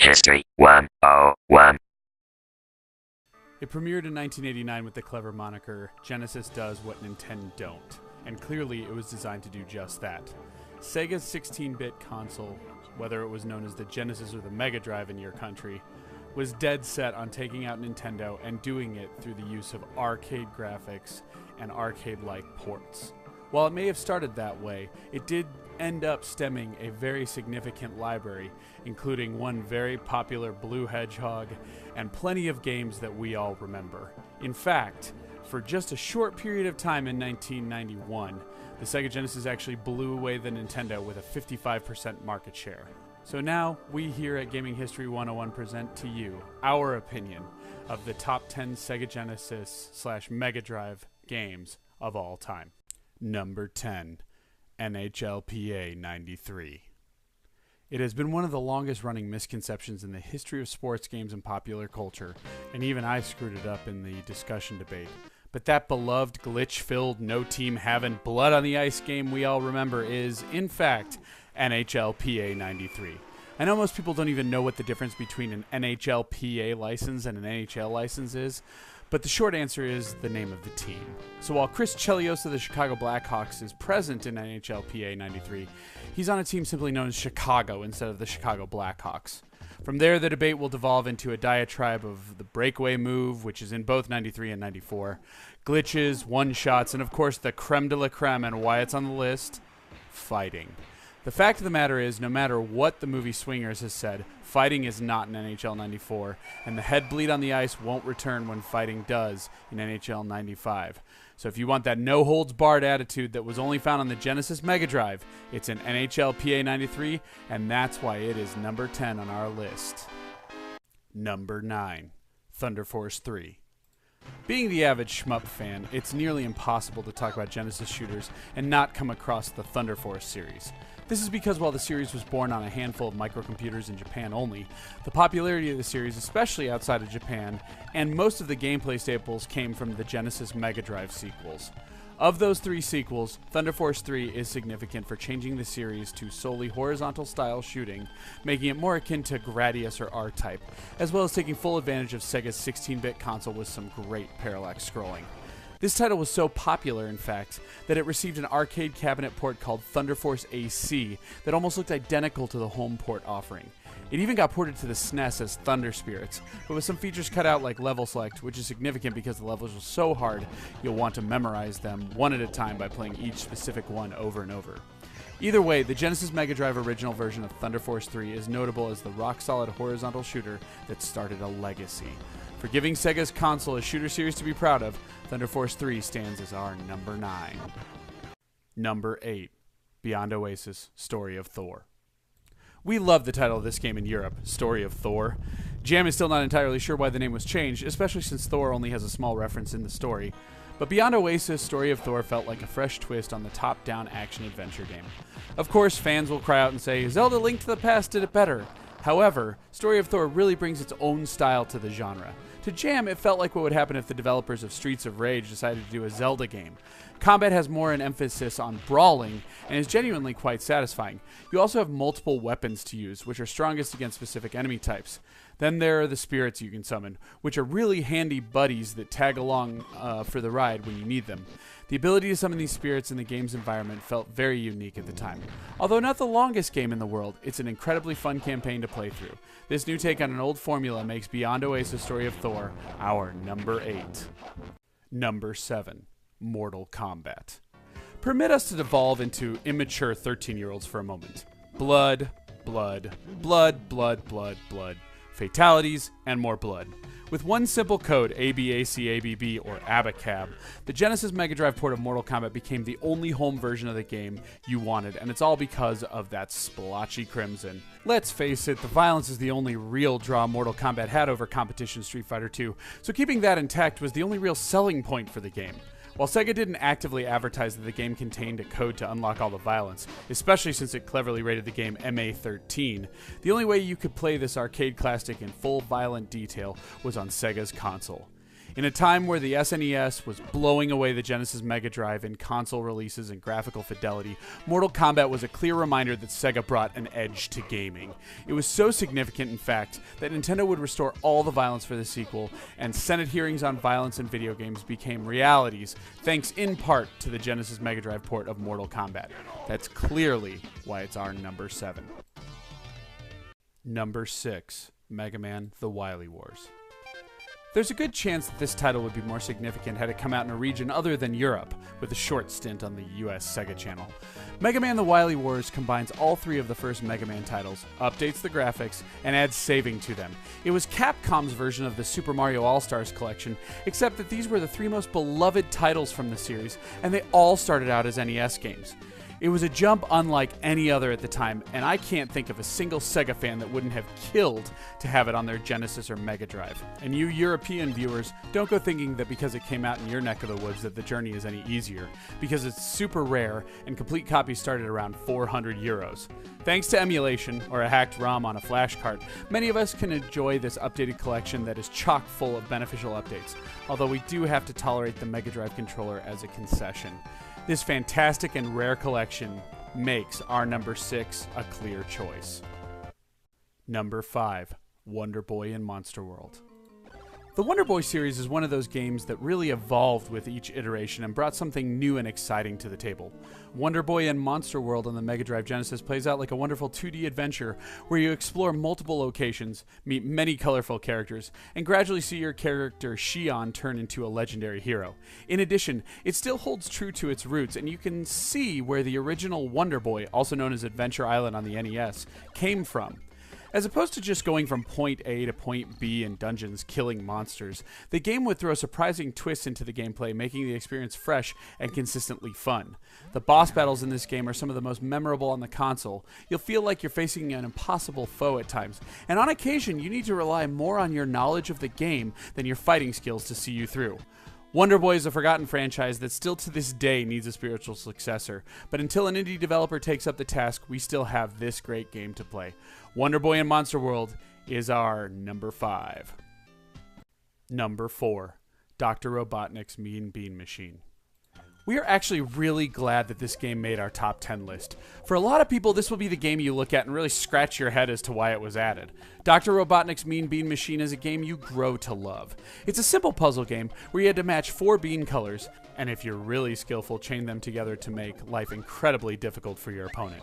History 101. It premiered in 1989 with the clever moniker, Genesis does what Nintendo don't, and clearly it was designed to do just that. Sega's 16-bit console, whether it was known as the Genesis or the Mega Drive in your country, was dead set on taking out Nintendo and doing it through the use of arcade graphics and arcade-like ports. While it may have started that way, it did end up stemming a very significant library, including one very popular Blue Hedgehog and plenty of games that we all remember. In fact, for just a short period of time in 1991, the Sega Genesis actually blew away the Nintendo with a 55% market share. So now, we here at Gaming History 101 present to you our opinion of the top 10 Sega Genesis / Mega Drive games of all time. Number 10, NHLPA 93. It has been one of the longest running misconceptions in the history of sports games and popular culture, and even I screwed it up in the discussion debate. But that beloved, glitch-filled, no-team-having, blood-on-the-ice game we all remember is, in fact, NHLPA 93. I know most people don't even know what the difference between an NHLPA license and an NHL license is, but the short answer is the name of the team. So while Chris Chelios of the Chicago Blackhawks is present in NHLPA 93, he's on a team simply known as Chicago instead of the Chicago Blackhawks. From there, the debate will devolve into a diatribe of the breakaway move, which is in both 93 and 94, glitches, one-shots, and of course the creme de la creme and why it's on the list, fighting. The fact of the matter is, no matter what the movie Swingers has said, fighting is not in NHL 94, and the head bleed on the ice won't return when fighting does in NHL 95. So if you want that no-holds-barred attitude that was only found on the Genesis Mega Drive, it's in NHLPA 93, and that's why it is number 10 on our list. Number 9, Thunder Force 3. Being the avid shmup fan, it's nearly impossible to talk about Genesis shooters and not come across the Thunder Force series. This is because while the series was born on a handful of microcomputers in Japan only, the popularity of the series, especially outside of Japan, and most of the gameplay staples came from the Genesis Mega Drive sequels. Of those 3 sequels, Thunder Force 3 is significant for changing the series to solely horizontal-style shooting, making it more akin to Gradius or R-Type, as well as taking full advantage of Sega's 16-bit console with some great parallax scrolling. This title was so popular, in fact, that it received an arcade cabinet port called Thunder Force AC that almost looked identical to the home port offering. It even got ported to the SNES as Thunder Spirits, but with some features cut out like level select, which is significant because the levels were so hard you'll want to memorize them one at a time by playing each specific one over and over. Either way, the Genesis Mega Drive original version of Thunder Force 3 is notable as the rock-solid horizontal shooter that started a legacy. For giving Sega's console a shooter series to be proud of, Thunder Force 3 stands as our number 9. Number 8, Beyond Oasis, Story of Thor. We love the title of this game in Europe, Story of Thor. Jam is still not entirely sure why the name was changed, especially since Thor only has a small reference in the story. But Beyond Oasis, Story of Thor felt like a fresh twist on the top-down action-adventure game. Of course, fans will cry out and say, Zelda Link to the Past did it better. However, Story of Thor really brings its own style to the genre. To Jam, it felt like what would happen if the developers of Streets of Rage decided to do a Zelda game. Combat has more an emphasis on brawling, and is genuinely quite satisfying. You also have multiple weapons to use, which are strongest against specific enemy types. Then there are the spirits you can summon, which are really handy buddies that tag along for the ride when you need them. The ability to summon these spirits in the game's environment felt very unique at the time. Although not the longest game in the world, it's an incredibly fun campaign to play through. This new take on an old formula makes Beyond Oasis Story of Thor our number 8. Number 7, Mortal Kombat. Permit us to devolve into immature 13-year-olds for a moment. Blood, blood, blood, blood, blood, blood. Fatalities, and more blood. With one simple code, ABACABB or ABACAB, the Genesis Mega Drive port of Mortal Kombat became the only home version of the game you wanted, and it's all because of that splotchy crimson. Let's face it, the violence is the only real draw Mortal Kombat had over competition Street Fighter II, so keeping that intact was the only real selling point for the game. While Sega didn't actively advertise that the game contained a code to unlock all the violence, especially since it cleverly rated the game MA13, the only way you could play this arcade classic in full violent detail was on Sega's console. In a time where the SNES was blowing away the Genesis Mega Drive in console releases and graphical fidelity, Mortal Kombat was a clear reminder that Sega brought an edge to gaming. It was so significant, in fact, that Nintendo would restore all the violence for the sequel, and Senate hearings on violence in video games became realities, thanks in part to the Genesis Mega Drive port of Mortal Kombat. That's clearly why it's our number 7. Number 6, Mega Man: The Wily Wars. There's a good chance that this title would be more significant had it come out in a region other than Europe, with a short stint on the US Sega channel. Mega Man: The Wily Wars combines all 3 of the first Mega Man titles, updates the graphics, and adds saving to them. It was Capcom's version of the Super Mario All-Stars collection, except that these were the 3 most beloved titles from the series, and they all started out as NES games. It was a jump unlike any other at the time, and I can't think of a single Sega fan that wouldn't have killed to have it on their Genesis or Mega Drive. And you European viewers, don't go thinking that because it came out in your neck of the woods that the journey is any easier, because it's super rare and complete copies started around 400 euros. Thanks to emulation, or a hacked ROM on a flash cart, many of us can enjoy this updated collection that is chock full of beneficial updates, although we do have to tolerate the Mega Drive controller as a concession. This fantastic and rare collection makes our number 6 a clear choice. Number 5, Wonder Boy in Monster World. The Wonder Boy series is one of those games that really evolved with each iteration and brought something new and exciting to the table. Wonder Boy in Monster World on the Mega Drive Genesis plays out like a wonderful 2D adventure where you explore multiple locations, meet many colorful characters, and gradually see your character Xion turn into a legendary hero. In addition, it still holds true to its roots, and you can see where the original Wonder Boy, also known as Adventure Island on the NES, came from. As opposed to just going from point A to point B in dungeons killing monsters, the game would throw surprising twists into the gameplay, making the experience fresh and consistently fun. The boss battles in this game are some of the most memorable on the console. You'll feel like you're facing an impossible foe at times, and on occasion you need to rely more on your knowledge of the game than your fighting skills to see you through. Wonder Boy is a forgotten franchise that still to this day needs a spiritual successor, but until an indie developer takes up the task, we still have this great game to play. Wonder Boy in Monster World is our number 5. Number 4, Dr. Robotnik's Mean Bean Machine. We are actually really glad that this game made our top 10 list. For a lot of people, this will be the game you look at and really scratch your head as to why it was added. Dr. Robotnik's Mean Bean Machine is a game you grow to love. It's a simple puzzle game where you had to match 4 bean colors, and if you're really skillful, chain them together to make life incredibly difficult for your opponent.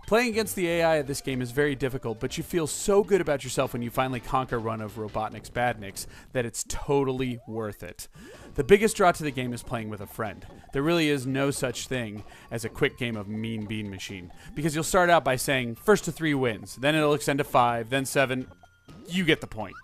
Playing against the AI of this game is very difficult, but you feel so good about yourself when you finally conquer one of Robotnik's badniks that it's totally worth it. The biggest draw to the game is playing with a friend. There really is no such thing as a quick game of Mean Bean Machine, because you'll start out by saying first to 3 wins, then it'll extend to 5, then 7. You get the point.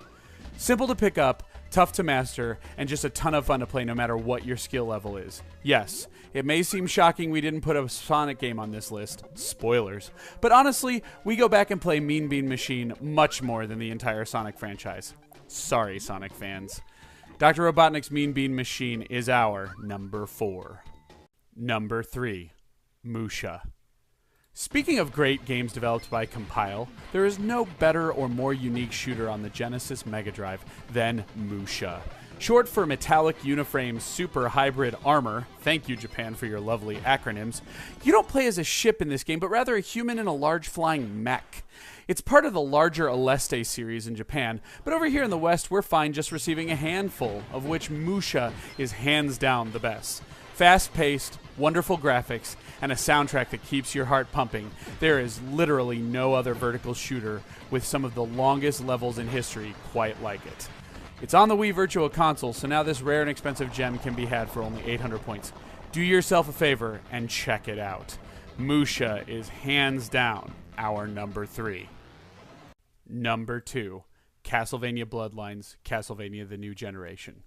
Simple to pick up, tough to master, and just a ton of fun to play no matter what your skill level is. Yes, it may seem shocking we didn't put a Sonic game on this list. Spoilers. But honestly, we go back and play Mean Bean Machine much more than the entire Sonic franchise. Sorry, Sonic fans. Dr. Robotnik's Mean Bean Machine is our number 4. Number 3, Musha. Speaking of great games developed by Compile, there is no better or more unique shooter on the Genesis Mega Drive than Musha. Short for Metallic Uniframe Super Hybrid Armor, thank you Japan for your lovely acronyms, you don't play as a ship in this game, but rather a human in a large flying mech. It's part of the larger Aleste series in Japan, but over here in the West we're fine just receiving a handful, of which Musha is hands down the best. Fast-paced, wonderful graphics, and a soundtrack that keeps your heart pumping, there is literally no other vertical shooter with some of the longest levels in history quite like it. It's on the Wii Virtual Console, so now this rare and expensive gem can be had for only 800 points. Do yourself a favor and check it out. Musha is hands down our number 3. Number 2, Castlevania Bloodlines, Castlevania The New Generation.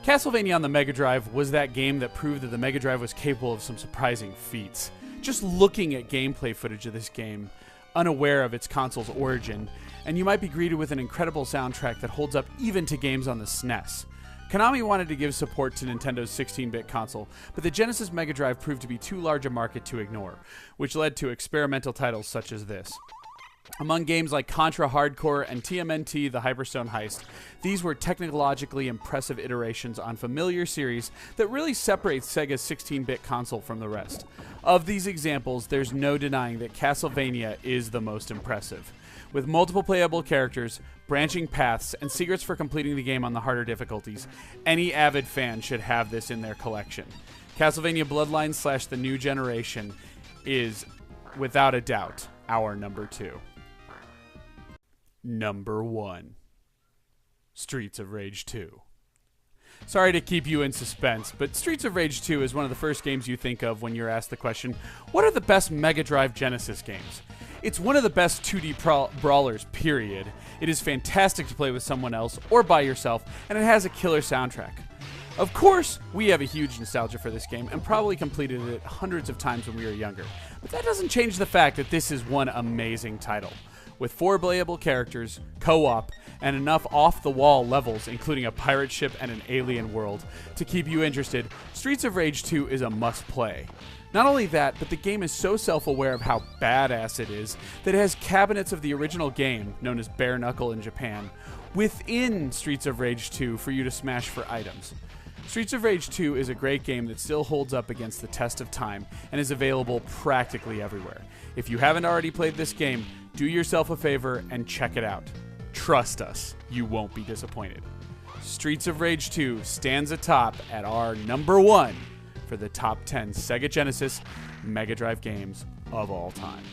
Castlevania on the Mega Drive was that game that proved that the Mega Drive was capable of some surprising feats. Just looking at gameplay footage of this game, unaware of its console's origin, and you might be greeted with an incredible soundtrack that holds up even to games on the SNES. Konami wanted to give support to Nintendo's 16-bit console, but the Genesis Mega Drive proved to be too large a market to ignore, which led to experimental titles such as this. Among games like Contra Hardcore and TMNT The Hyperstone Heist, these were technologically impressive iterations on familiar series that really separate Sega's 16-bit console from the rest. Of these examples, there's no denying that Castlevania is the most impressive. With multiple playable characters, branching paths, and secrets for completing the game on the harder difficulties, any avid fan should have this in their collection. Castlevania Bloodlines / The New Generation is, without a doubt, our number 2. Number 1. Streets of Rage 2. Sorry to keep you in suspense, but Streets of Rage 2 is one of the first games you think of when you're asked the question, what are the best Mega Drive Genesis games? It's one of the best 2D brawlers, period. It is fantastic to play with someone else or by yourself, and it has a killer soundtrack. Of course, we have a huge nostalgia for this game and probably completed it hundreds of times when we were younger, but that doesn't change the fact that this is one amazing title. With 4 playable characters, co-op, and enough off-the-wall levels, including a pirate ship and an alien world, to keep you interested, Streets of Rage 2 is a must-play. Not only that, but the game is so self-aware of how badass it is that it has cabinets of the original game, known as Bare Knuckle in Japan, within Streets of Rage 2 for you to smash for items. Streets of Rage 2 is a great game that still holds up against the test of time and is available practically everywhere. If you haven't already played this game, do yourself a favor and check it out. Trust us, you won't be disappointed. Streets of Rage 2 stands atop at our number 1 for the top 10 Sega Genesis Mega Drive games of all time.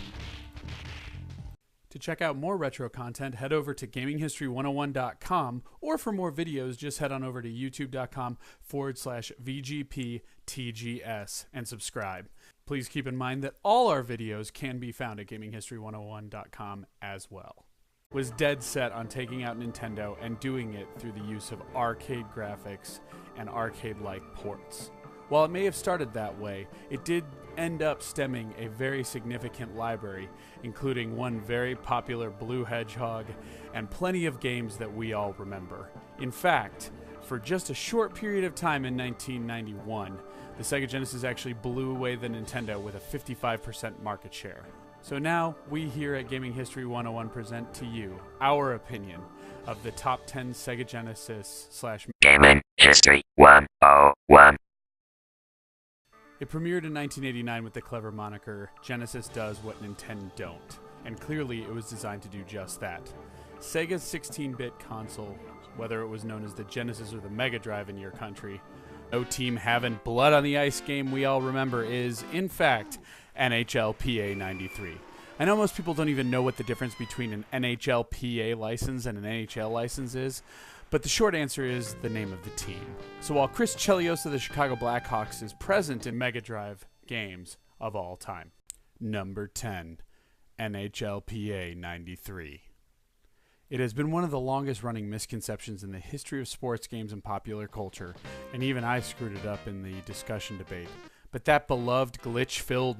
To check out more retro content, head over to gaminghistory101.com, or for more videos, just head on over to youtube.com/VGPTGS and subscribe. Please keep in mind that all our videos can be found at gaminghistory101.com as well. Was dead set on taking out Nintendo and doing it through the use of arcade graphics and arcade-like ports. While it may have started that way, it did end up stemming a very significant library, including one very popular Blue Hedgehog and plenty of games that we all remember. In fact, for just a short period of time in 1991, the Sega Genesis actually blew away the Nintendo with a 55% market share. So now, we here at Gaming History 101 present to you our opinion of the top 10 Sega Genesis / Gaming History 101. It premiered in 1989 with the clever moniker, Genesis does what Nintendo don't, and clearly it was designed to do just that. Sega's 16-bit console, whether it was known as the Genesis or the Mega Drive in your country, no team having blood on the ice game we all remember is, in fact, NHL PA93. I know most people don't even know what the difference between an NHL PA license and an NHL license is, but the short answer is the name of the team. So while Chris Chelios of the Chicago Blackhawks is present in Mega Drive games of all time. Number 10, NHL PA 93. It has been one of the longest running misconceptions in the history of sports games and popular culture, and even I screwed it up in the discussion debate. But that beloved glitch-filled